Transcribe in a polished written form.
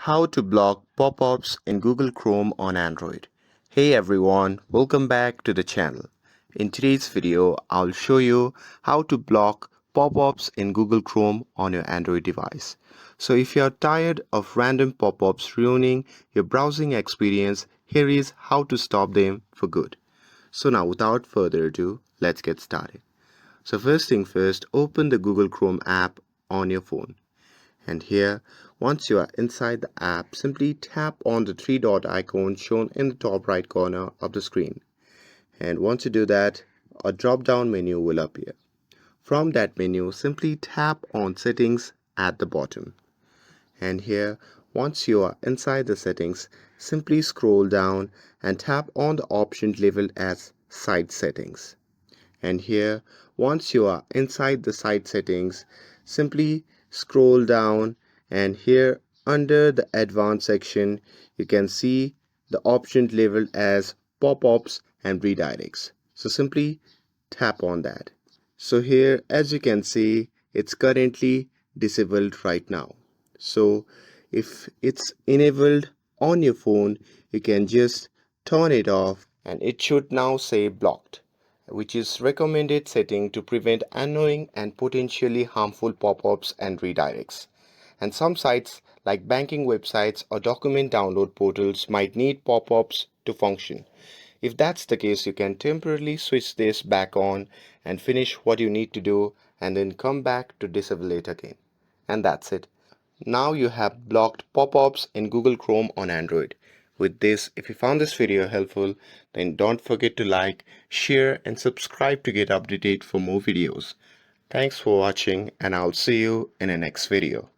How to block pop-ups in Google Chrome on Android. Hey everyone, welcome back to the channel. In today's video, I'll show you how to block pop-ups in Google Chrome on your Android device. So if you're tired of random pop-ups ruining your browsing experience, here is how to stop them for good. So now without further ado, let's get started. So first thing first, open the Google Chrome app on your phone. And here, once you are inside the app, simply tap on the three dot icon shown in the top right corner of the screen. And once you do that, a drop down menu will appear. From that menu, simply tap on Settings at the bottom. And here, once you are inside the settings, simply scroll down and tap on the option labeled as Site Settings. And here, once you are inside the site settings, simply scroll down, and here under the advanced section you can see the option labeled as pop-ups and redirects. So simply tap on that. So here, as you can see, it's currently disabled right now. So if it's enabled on your phone, you can just turn it off and it should now say blocked, which is recommended setting to prevent annoying and potentially harmful pop-ups and redirects. And some sites like banking websites or document download portals might need pop-ups to function. If that's the case, you can temporarily switch this back on and finish what you need to do and then come back to disable it again. And that's it. Now you have blocked pop-ups in Google Chrome on Android. With this, if you found this video helpful, then don't forget to like, share and subscribe to get updated for more videos. Thanks for watching and I'll see you in the next video.